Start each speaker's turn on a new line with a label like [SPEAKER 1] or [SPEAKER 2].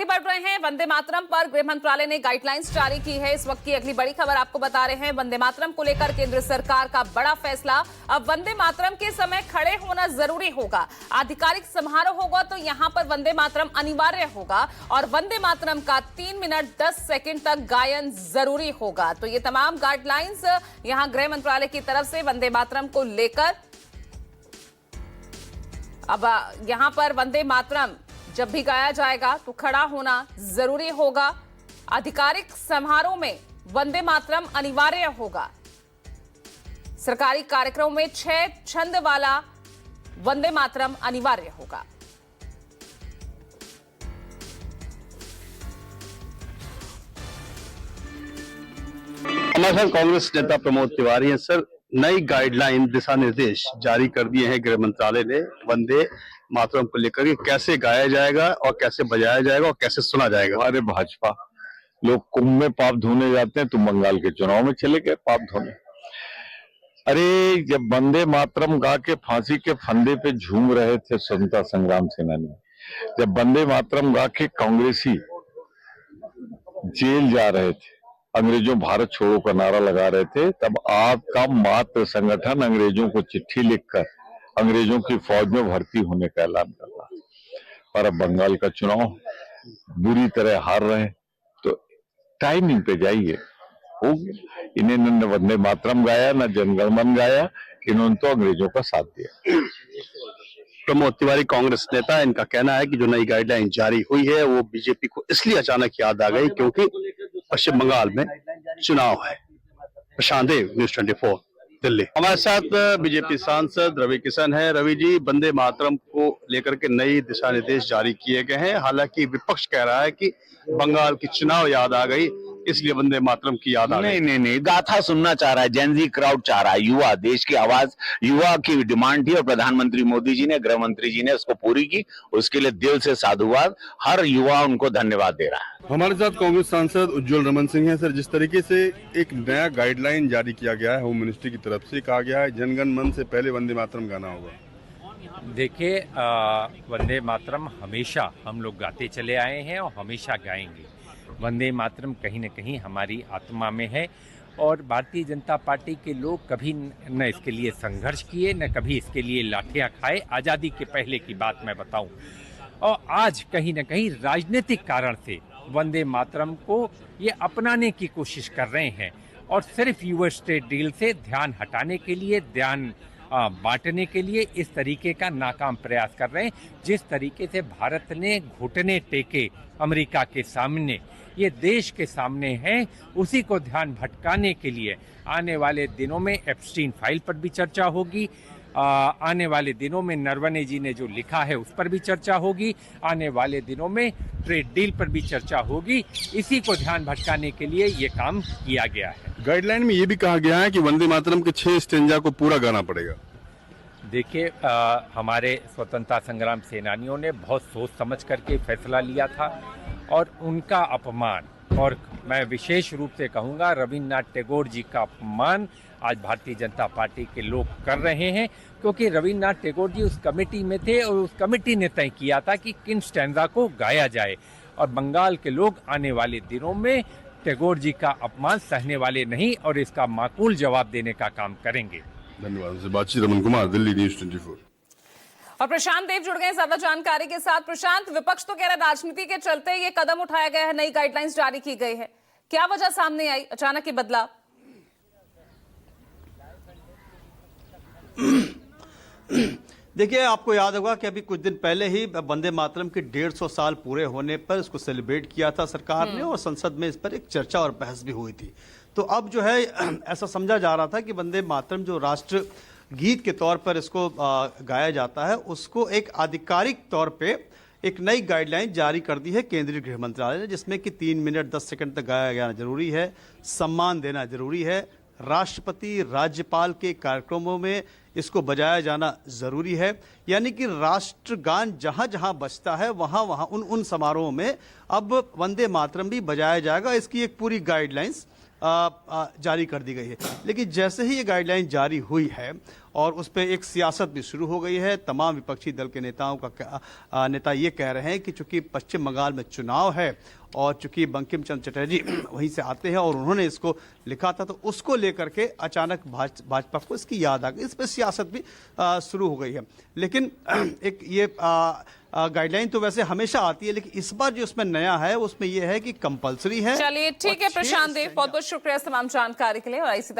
[SPEAKER 1] बढ़ रहे हैं। वंदे मातरम पर गृह मंत्रालय ने गाइडलाइंस जारी की है। इस वक्त की अगली बड़ी खबर आपको बता रहे हैं। वंदे मातरम को लेकर केंद्र सरकार का बड़ा फैसला। अब वंदे मातरम के समय खड़े होना जरूरी होगा। आधिकारिक समारोह होगा तो यहां पर वंदे मातरम अनिवार्य होगा और वंदे मातरम का 3 मिनट 10 सेकंड तक गायन जरूरी होगा। तो ये तमाम गाइडलाइंस यहां गृह मंत्रालय की तरफ से वंदे मातरम को लेकर। अब यहां पर वंदे मातरम जब भी गाया जाएगा तो खड़ा होना जरूरी होगा। आधिकारिक समारोह में वंदे मातरम अनिवार्य होगा। सरकारी कार्यक्रमों में 6 छंद वाला वंदे मातरम अनिवार्य होगा।
[SPEAKER 2] हमारे साथ कांग्रेस नेता प्रमोद तिवारी हैं। सर, नई गाइडलाइन दिशा निर्देश जारी कर दिए हैं गृह मंत्रालय ने वंदे मातरम को लेकर के, कैसे गाया जाएगा और कैसे बजाया जाएगा और कैसे सुना जाएगा।
[SPEAKER 3] हमारे भाजपा लोग कुंभ में पाप धोने जाते हैं, तुम बंगाल के चुनाव में चले गए पाप धोने। अरे जब वंदे मातरम गा के फांसी के फंदे पे झूम रहे थे स्वतंत्रता संग्राम सेनानी, जब वंदे मातरम गा के कांग्रेसी जेल जा रहे थे, अंग्रेजों भारत छोड़ो का नारा लगा रहे थे, तब आपका मात्र संगठन अंग्रेजों को चिट्ठी लिखकर अंग्रेजों की फौज में भर्ती होने का ऐलान कर रहा। और अब बंगाल का चुनाव बुरी तरह हार रहे हैं, तो टाइमिंग पे जाइए। हो इन्हें न वंदे मातरम गाया न जनगण मन गाया, इन्होंने तो अंग्रेजों का साथ दिया।
[SPEAKER 2] प्रमोद तिवारी कांग्रेस नेता, इनका कहना है कि जो नई गाइडलाइन जारी हुई है वो बीजेपी को इसलिए अचानक याद आ गई क्योंकि पश्चिम बंगाल में चुनाव है। प्रशांत देव, न्यूज़ 24 दिल्ली। हमारे साथ बीजेपी सांसद रवि किशन है। रवि जी, वंदे मातरम को लेकर के नई दिशा निर्देश जारी किए गए हैं। हालांकि विपक्ष कह रहा है कि बंगाल की चुनाव याद आ गई इसलिए वंदे मातरम की याद आ गई।
[SPEAKER 4] नहीं, गाथा सुनना चाह रहा है, जेनजी क्राउड चाह रहा है, युवा, देश की आवाज, युवा की डिमांड थी और प्रधानमंत्री मोदी जी ने, गृह मंत्री जी ने उसको पूरी की। उसके लिए दिल से साधुवाद, हर युवा उनको धन्यवाद दे रहा है।
[SPEAKER 5] हमारे साथ कांग्रेस सांसद उज्जवल रमन सिंह हैं। सर, जिस तरीके से एक नया गाइडलाइन जारी किया गया है होम मिनिस्ट्री की तरफ से, कहा गया है जनगण मन से पहले वंदे मातरम गाना होगा।
[SPEAKER 6] देखिए, वंदे मातरम हमेशा हम लोग गाते चले आए हैं और हमेशा गाएंगे। वंदे मातरम कहीं न कहीं हमारी आत्मा में है और भारतीय जनता पार्टी के लोग कभी न इसके लिए संघर्ष किए, न कभी इसके लिए लाठियां खाए। आज़ादी के पहले की बात मैं बताऊं, और आज कहीं न कहीं राजनीतिक कारण से वंदे मातरम को ये अपनाने की कोशिश कर रहे हैं और सिर्फ यूएस स्टेट डील से ध्यान हटाने के लिए, ध्यान बांटने के लिए इस तरीके का नाकाम प्रयास कर रहे हैं। जिस तरीके से भारत ने घुटने टेके अमेरिका के सामने, ये देश के सामने हैं, उसी को ध्यान भटकाने के लिए आने वाले दिनों में एप्स्टीन फाइल पर भी चर्चा होगी। आने वाले दिनों में नरवणे जी ने जो लिखा है उस पर भी चर्चा होगी। आने वाले दिनों में ट्रेड डील पर भी चर्चा होगी। इसी को ध्यान भटकाने के लिए ये काम किया गया है।
[SPEAKER 5] गाइडलाइन में ये भी कहा गया है कि वंदे मातरम के 6 स्टेंजा को पूरा गाना पड़ेगा।
[SPEAKER 6] देखिए, हमारे स्वतंत्रता संग्राम सेनानियों ने बहुत सोच समझ करके फैसला लिया था और उनका अपमान, और मैं विशेष रूप से कहूँगा रविन्द्रनाथ टैगोर जी का अपमान आज भारतीय जनता पार्टी के लोग कर रहे हैं, क्योंकि रविन्द्रनाथ टैगोर जी उस कमेटी में थे और उस कमेटी ने तय किया था कि किन स्टैंजा को गाया जाए, और बंगाल के लोग आने वाले दिनों में टैगोर जी का अपमान सहने वाले नहीं और इसका माकूल जवाब देने का काम करेंगे।
[SPEAKER 5] धन्यवाद। बातचीत रमन कुमार, दिल्ली, न्यूज़ 24।
[SPEAKER 1] और प्रशांत देव जुड़ गए ज्यादा जानकारी के साथ। प्रशांत, विपक्ष तो कह रहा है राजनीति के चलते ये कदम उठाया गया है, नई गाइडलाइंस जारी की गई है। क्या वजह सामने आई, अचानक ये बदलाव?
[SPEAKER 7] देखिए, आपको याद होगा कि अभी कुछ दिन पहले ही वंदे मातरम के 150 साल पूरे होने पर इसको सेलिब्रेट किया था सरकार ने, और संसद में इस पर एक चर्चा और बहस भी हुई थी। तो अब जो है ऐसा समझा जा रहा था कि वंदे मातरम जो राष्ट्र गीत के तौर पर इसको गाया जाता है, उसको एक आधिकारिक तौर पे एक नई गाइडलाइन जारी कर दी है केंद्रीय गृह मंत्रालय ने, जिसमें कि 3 मिनट 10 सेकंड तक गाया जाना जरूरी है, सम्मान देना जरूरी है, राष्ट्रपति राज्यपाल के कार्यक्रमों में इसको बजाया जाना जरूरी है। यानी कि राष्ट्रगान जहां जहां बजता है वहां वहां उन समारोहों में अब वंदे मातरम भी बजाया जाएगा। इसकी एक पूरी गाइडलाइंस जारी कर दी गई है। लेकिन जैसे ही ये गाइडलाइन जारी हुई है और उस पर एक सियासत भी शुरू हो गई है। तमाम विपक्षी दल के नेताओं का नेता ये कह रहे हैं कि चूंकि पश्चिम बंगाल में चुनाव है और चूंकि बंकिम चंद्र चटर्जी वहीं से आते हैं और उन्होंने इसको लिखा था, तो उसको लेकर के अचानक भाजपा को इसकी याद आ गई। इस पर सियासत भी शुरू हो गई है। लेकिन एक ये गाइडलाइन तो वैसे हमेशा आती है, लेकिन इस बार जो इसमें नया है उसमें यह है कि कंपलसरी है।
[SPEAKER 1] चलिए ठीक है प्रशांत देव, बहुत बहुत शुक्रिया तमाम जानकारी के लिए। और इसी